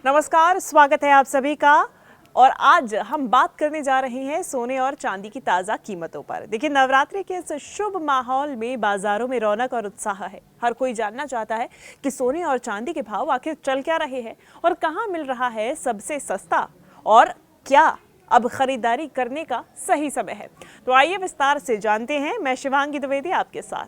नमस्कार, स्वागत है आप सभी का। और आज हम बात करने जा रहे हैं सोने और चांदी की ताज़ा कीमतों पर। देखिए, नवरात्रि के इस शुभ माहौल में बाजारों में रौनक और उत्साह है। हर कोई जानना चाहता है कि सोने और चांदी के भाव आखिर चल क्या रहे हैं और कहाँ मिल रहा है सबसे सस्ता, और क्या अब खरीदारी करने का सही समय है। तो आइए विस्तार से जानते हैं। मैं शिवांगी द्विवेदी आपके साथ।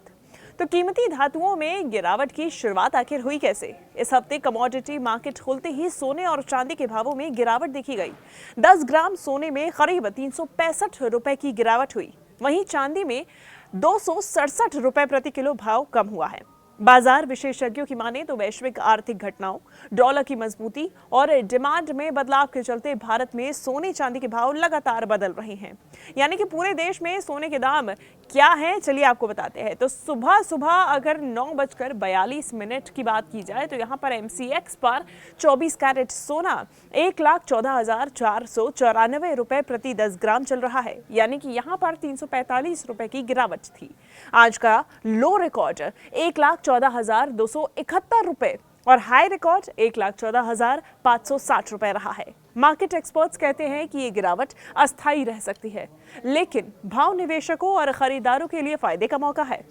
तो कीमती धातुओं में गिरावट की शुरुआत आखिर हुई कैसे? इस हफ्ते कमोडिटी मार्केट खुलते ही सोने और चांदी के भावों में गिरावट देखी गई। 10 ग्राम सोने में करीब 365 रुपए की गिरावट हुई। वहीं चांदी में 267 रुपए प्रति किलो भाव कम हुआ है। बाजार विशेषज्ञों की माने तो वैश्विक आर्थिक घटनाओं, डॉलर की मजबूती और डिमांड में बदलाव के चलते भारत में सोने चांदी के भाव लगातार बदल रहे हैं। यानी कि पूरे देश में सोने के दाम क्या हैं, चलिए आपको बताते हैं। तो सुबह सुबह अगर 9:42 की बात की जाए तो यहाँ पर MCX पर 24 कैरेट सोना 1,14,494 रुपए प्रति 10 ग्राम चल रहा है। यानी कि यहाँ पर 345 रुपए की गिरावट थी। आज का लो रिकॉर्ड 1,14,271 रुपए और हाई रिकॉर्ड 1,14,560 रुपए रहा है। मार्केट एक्सपर्ट्स कहते हैं कि ये गिरावट अस्थायी रह सकती है, लेकिन भाव निवेशकों और खरीदारों के लिए फायदे का मौका है।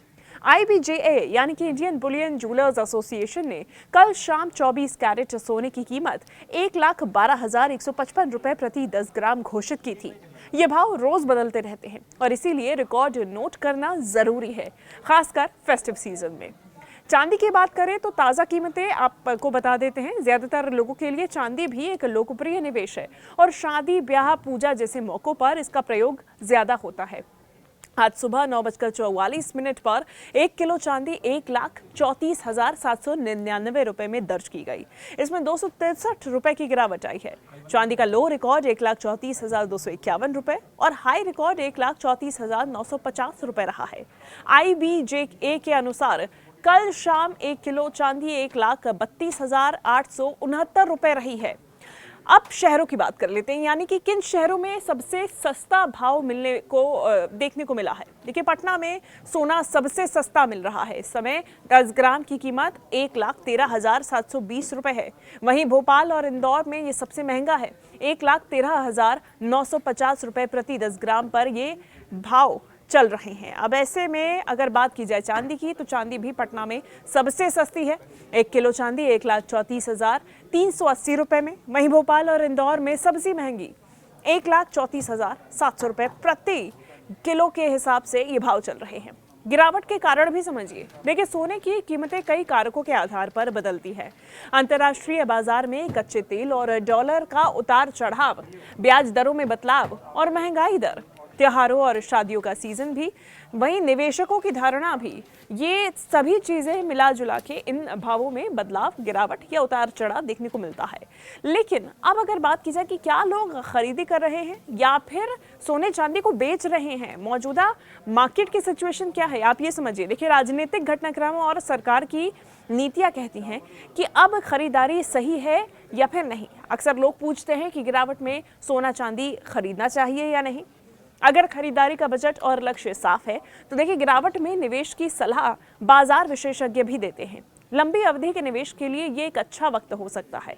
IBJA यानी कि इंडियन बुलियन जूलर्स एसोसिएशन ने कल शाम 24 कैरेट सोने की कीमत 1,12,155 रुपए प्रति 10 ग्राम घोषित की थी। ये भाव रोज बदलते रहते हैं और इसीलिए रिकॉर्ड नोट करना जरूरी है, खासकर फेस्टिव सीजन में। चांदी की बात करें तो ताज़ा कीमतें आपको बता देते हैं। ज्यादातर लोगों के लिए चांदी भी एक लोकप्रिय निवेश है और शादी, ब्याह, पूजा जैसे मौकों पर इसका प्रयोग ज्यादा होता है। आज सुबह 9:44 पर 1 किलो चांदी 1,34,799 रुपए में दर्ज की गई। इसमें 263 रुपए की गिरावट आई है। चांदी का लो रिकॉर्ड 1,34,251 रुपए और हाई रिकॉर्ड 1,34,950 रुपए रहा है। IBJA के अनुसार कल शाम 1 किलो चांदी 1,32,869 रुपए रही है। अब शहरों की बात कर लेते हैं, यानी कि किन शहरों में सबसे सस्ता भाव मिलने को देखने को मिला है। देखिए, पटना में सोना सबसे सस्ता मिल रहा है। इस समय 10 ग्राम की कीमत 1,13,720 रुपए है। वहीं भोपाल और इंदौर में ये सबसे महंगा है। 1,13,950 रुपए प्रति 10 ग्राम पर ये भाव चल रहे हैं। अब ऐसे में अगर बात की जाए चांदी की, तो चांदी भी पटना में सबसे सस्ती है। 1 किलो चांदी 1,34,380 रुपए में। वहीं भोपाल और इंदौर में सबसे महंगी 1,34,700 रुपए प्रति किलो के हिसाब से ये भाव चल रहे हैं। गिरावट के कारण भी समझिए। देखिए, सोने की कीमतें कई कारकों के आधार पर बदलती है। अंतर्राष्ट्रीय बाजार में कच्चे तेल और डॉलर का उतार चढ़ाव, ब्याज दरों में बदलाव और महंगाई दर, त्योहारों और शादियों का सीजन भी, वहीं निवेशकों की धारणा भी, ये सभी चीजें मिला जुला के इन भावों में बदलाव, गिरावट या उतार चढ़ाव देखने को मिलता है। लेकिन अब अगर बात की जाए कि क्या लोग खरीदी कर रहे हैं या फिर सोने चांदी को बेच रहे हैं, मौजूदा मार्केट की सिचुएशन क्या है, आप ये समझिए। देखिए, राजनीतिक घटनाक्रमों और सरकार की नीतियां कहती हैं कि अब खरीदारी सही है या फिर नहीं। अक्सर लोग पूछते हैं कि गिरावट में सोना चांदी खरीदना चाहिए या नहीं। अगर खरीदारी का बजट और लक्ष्य साफ है तो देखिए, गिरावट में निवेश की सलाह बाजार विशेषज्ञ भी देते हैं। लंबी अवधि के निवेश के लिए ये एक अच्छा वक्त हो सकता है।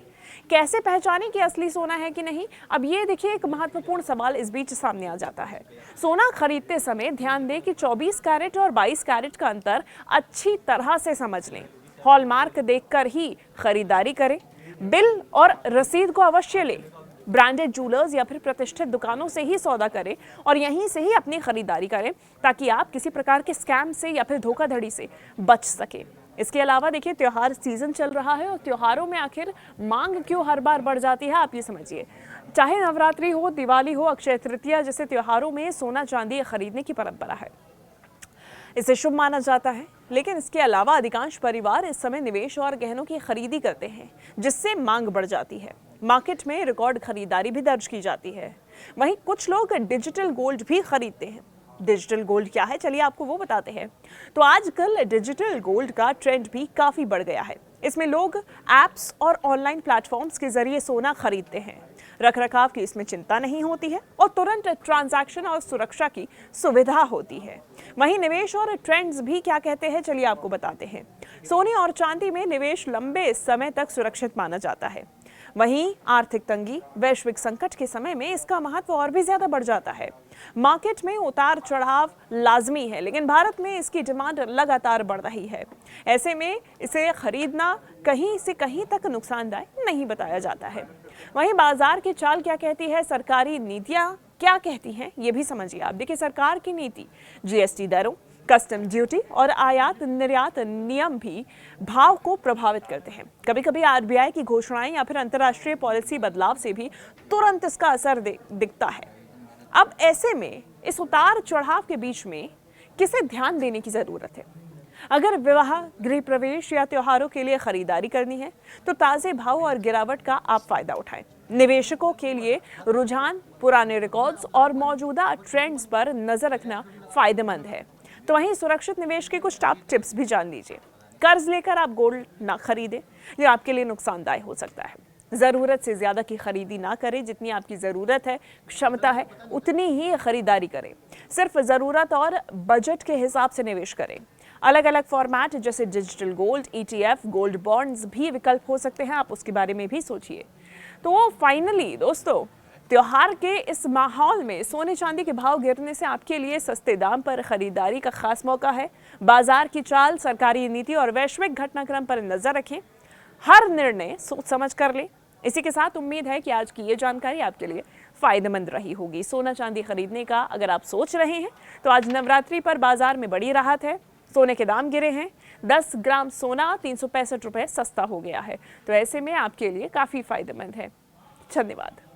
कैसे पहचाने कि असली सोना है कि नहीं? अब ये देखिए, एक महत्वपूर्ण सवाल इस बीच सामने आ जाता है। सोना खरीदते समय ध्यान दें कि 24 कैरेट और 22 कैरेट का अंतर अच्छी तरह से समझ लें। हॉलमार्क देखकर ही खरीदारी करें। बिल और रसीद को अवश्य लें। ब्रांडेड जूलर्स या फिर प्रतिष्ठित दुकानों से ही सौदा करें और यहीं से ही अपनी खरीदारी करें, ताकि आप किसी प्रकार के स्कैम से या फिर धोखाधड़ी से बच सकें। इसके अलावा देखिए, त्योहार सीजन चल रहा है और त्योहारों में आखिर मांग क्यों हर बार बढ़ जाती है, आप ये समझिए। चाहे नवरात्रि हो, दिवाली हो, अक्षय तृतीया जैसे त्योहारों में सोना चांदी खरीदने की परंपरा है। इसे शुभ माना जाता है। लेकिन इसके अलावा अधिकांश परिवार इस समय निवेश और गहनों की खरीदी करते हैं, जिससे मांग बढ़ जाती है। मार्केट में रिकॉर्ड खरीदारी भी दर्ज की जाती है। वहीं कुछ लोग डिजिटल गोल्ड भी खरीदते हैं। डिजिटल गोल्ड क्या है, चलिए आपको वो बताते हैं। तो आजकल डिजिटल गोल्ड का ट्रेंड भी काफी बढ़ गया है। इसमें लोग एप्स और ऑनलाइन प्लेटफॉर्म्स के जरिए सोना खरीदते हैं। रखरखाव की इसमें चिंता नहीं होती है और तुरंत ट्रांजैक्शन और सुरक्षा की सुविधा होती है। वहीं निवेश और ट्रेंड्स भी क्या कहते हैं, चलिए आपको बताते हैं। सोने और चांदी में निवेश लंबे समय तक सुरक्षित माना जाता है। वहीं आर्थिक तंगी, वैश्विक संकट के समय में इसका महत्व और भी ज्यादा बढ़ जाता है। मार्केट में उतार चढ़ाव लाजमी है, लेकिन भारत में इसकी डिमांड लगातार बढ़ रही है। ऐसे में इसे खरीदना कहीं से कहीं तक नुकसानदायक नहीं बताया जाता है। वहीं बाजार की चाल क्या कहती है, सरकारी नीतियां क्या कहती हैं, ये भी समझिए आप। देखिए, सरकार की नीति, जीएसटी दरों, कस्टम ड्यूटी और आयात निर्यात नियम भी भाव को प्रभावित करते हैं। कभी कभी आरबीआई की घोषणाएं या फिर अंतर्राष्ट्रीय पॉलिसी बदलाव से भी तुरंत इसका असर दिखता है। अब ऐसे में इस उतार चढ़ाव के बीच में किसे ध्यान देने की जरूरत है? अगर विवाह, गृह प्रवेश या त्योहारों के लिए खरीदारी करनी है तो ताजे भाव और गिरावट का आप फायदा उठाएं। निवेशकों के लिए रुझान, पुराने रिकॉर्ड्स और मौजूदा ट्रेंड्स पर नजर रखना फायदेमंद है। तो वहीं सुरक्षित निवेश के कुछ टॉप टिप्स भी जान लीजिए। कर्ज लेकर आप गोल्ड ना खरीदें, ये आपके लिए नुकसानदायक हो सकता है। जरूरत से ज्यादा की खरीदी ना करें, जितनी आपकी जरूरत है, क्षमता है, उतनी ही खरीदारी करें। सिर्फ जरूरत और बजट के हिसाब से निवेश करें। अलग अलग फॉर्मेट जैसे digital gold, ETF, gold bonds भी विकल्प हो सकते हैं, आप उसके बारे में भी सोचिए। तो फाइनली दोस्तों, त्योहार के इस माहौल में सोने चांदी के भाव गिरने से आपके लिए सस्ते दाम पर खरीदारी का खास मौका है। बाजार की चाल, सरकारी नीति और वैश्विक घटनाक्रम पर नजर रखें। हर निर्णय सोच समझ कर लें। इसी के साथ उम्मीद है कि आज की ये जानकारी आपके लिए फायदेमंद रही होगी। सोना चांदी खरीदने का अगर आप सोच रहे हैं तो आज नवरात्रि पर बाजार में बड़ी राहत है। सोने के दाम गिरे हैं। 10 ग्राम सोना 365 रुपए सस्ता हो गया है। तो ऐसे में आपके लिए काफी फायदेमंद है। धन्यवाद।